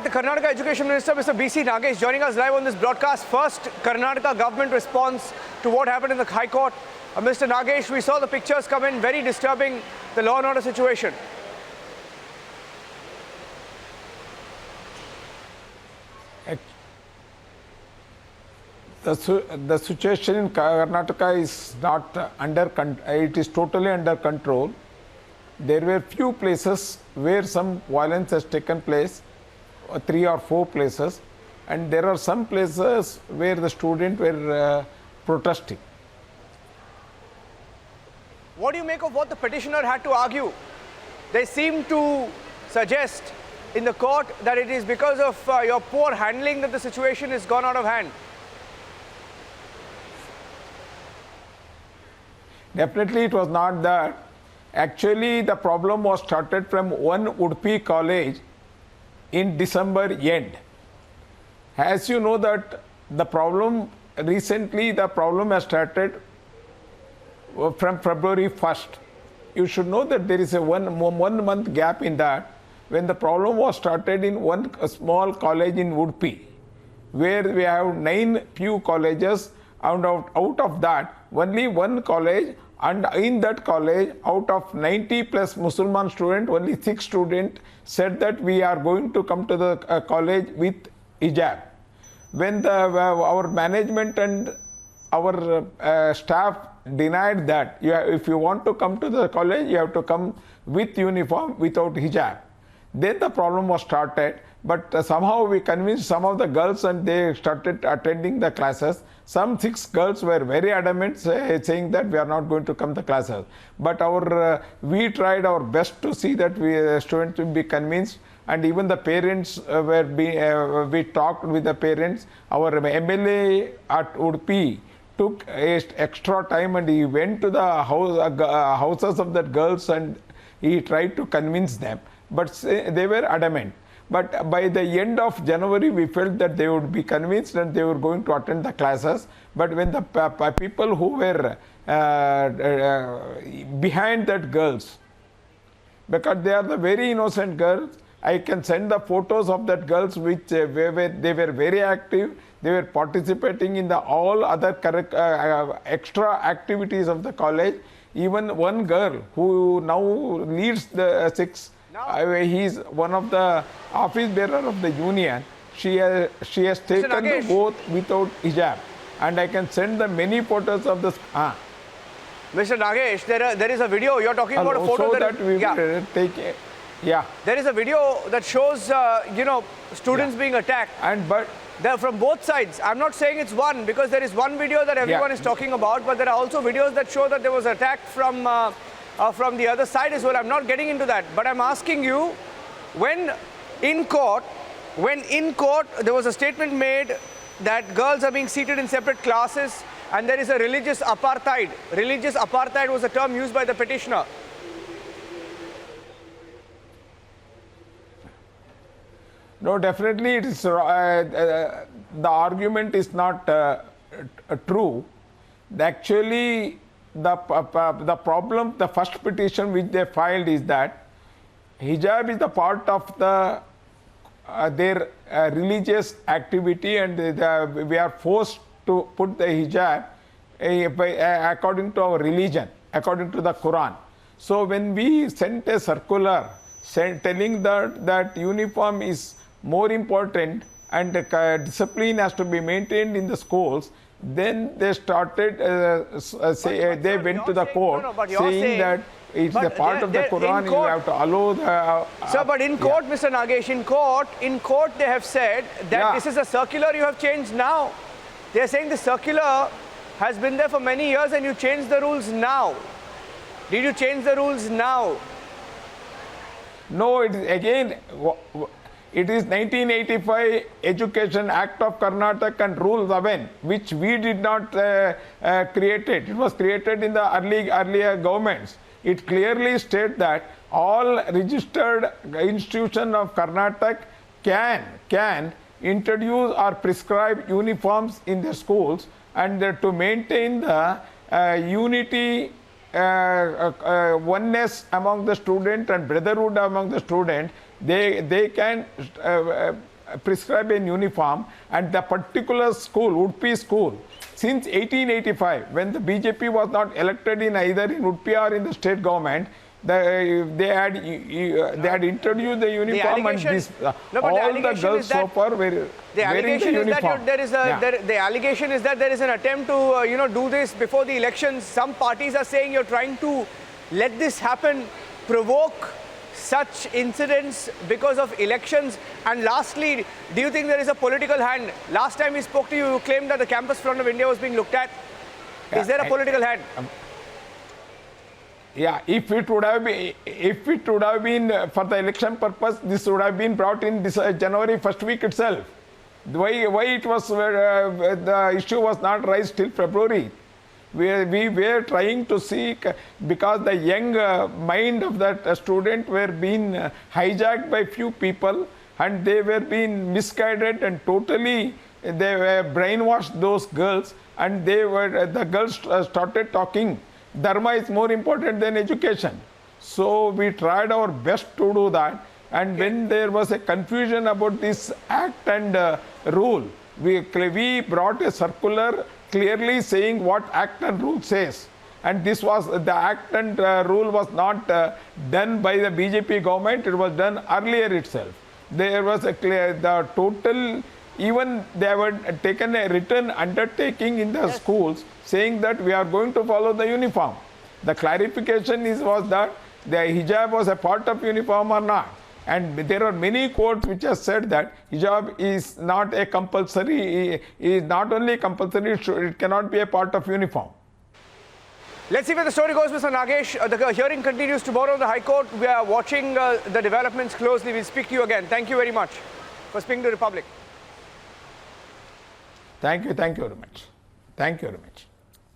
the Karnataka Education Minister, Mr. B.C. Nagesh, joining us live on this broadcast. First, Karnataka government response to what happened in the High Court. Mr. Nagesh, we saw the pictures come in, very disturbing, the law and order situation. The situation in Karnataka is not it is totally under control. There were few places where some violence has taken place, 3 or 4 places, and there are some places where the students were protesting. What do you make of what the petitioner had to argue? They seem to suggest in the court that it is because of your poor handling that the situation has gone out of hand. Definitely it was not that. Actually, the problem was started from one Udupi college in December end. As you know that the problem recently, the problem has started from February 1st. You should know that there is a one month gap in that when the problem was started in one small college in Udupi, where we have 9 few colleges, and out of that only one college, and in that college out of 90 plus Muslim students, only 6 students said that we are going to come to the college with hijab. When our management and our staff denied that if you want to come to the college, you have to come with uniform without hijab. Then the problem was started, but somehow we convinced some of the girls and they started attending the classes. Some 6 girls were very adamant saying that we are not going to come to classes. But we tried our best to see that students will be convinced, and even the parents we talked with the parents. Our MLA at Udupi took extra time and he went to the houses of the girls and he tried to convince them. But they were adamant. But by the end of January, we felt that they would be convinced and they were going to attend the classes. But when the people who were behind that girls, because they are the very innocent girls, I can send the photos of that girls which they were very active. They were participating in all other extra activities of the college. Even one girl who now leads the 6. He is one of the office bearer of the union. She has taken the oath without hijab, and I can send the many photos of this. Mr. Nagesh, there is a video. You're talking about a photo that we take. Yeah. There is a video that shows students being attacked, they're from both sides. I'm not saying it's one, because there is one video that everyone is talking about, but there are also videos that show that there was attack from the other side as well. I'm not getting into that, but I'm asking you, when in court there was a statement made that girls are being seated in separate classes and there is a religious apartheid. Religious apartheid was a term used by the petitioner. No, definitely it is. The argument is not true. Actually, the problem, the first petition which they filed is that hijab is the part of their religious activity, and we are forced to put the hijab according to our religion, according to the Quran. So when we sent a circular telling that uniform is more important and discipline has to be maintained in the schools, then they started they went to the court saying that it's the part of the Quran, you have to allow the... Sir, but in court, Mr. Nagesh, in court they have said that this is a circular you have changed now. They are saying the circular has been there for many years and you changed the rules now. Did you change the rules now? No, it is 1985 Education Act of Karnataka and Rule 11, which we did not create it. It was created in the earlier governments. It clearly states that all registered institutions of Karnataka can introduce or prescribe uniforms in their schools, and to maintain the unity, oneness among the student and brotherhood among the student, they can prescribe a uniform, and the particular school, Udupi school, since 1885, when the BJP was not elected in either in Udupi or in the state government, they had introduced the uniform, and this, all the girls so far were the allegation wearing the is uniform. that there is a the allegation is that there is an attempt to do this before the elections. Some parties are saying you're trying to let this happen, provoke such incidents because of elections. And lastly, do you think there is a political hand? Last time we spoke to you, you claimed that the campus front of India was being looked at. Is there a political hand? Yeah, if it would have been for the election purpose, this would have been brought in this January first week itself. Why it was the issue was not raised till February. We were trying to seek, because the young mind of that student were being hijacked by few people, and they were being misguided, and totally they were brainwashed, those girls, and the girls started talking Dharma is more important than education. So we tried our best to do that. And when there was a confusion about this act and rule, we brought a circular clearly saying what act and rule says. And this was, the act and rule was not done by the BJP government, it was done earlier itself. There was a clear, the total, even they were taken a written undertaking in the schools saying that we are going to follow the uniform. The clarification was that the hijab was a part of uniform or not. And there are many courts which have said that hijab is not a compulsory, is not only compulsory, it cannot be a part of uniform. Let's see where the story goes, Mr. Nagesh. The hearing continues tomorrow in the High Court. We are watching the developments closely. We'll speak to you again. Thank you very much for speaking to the Republic. Thank you very much. Thank you very much.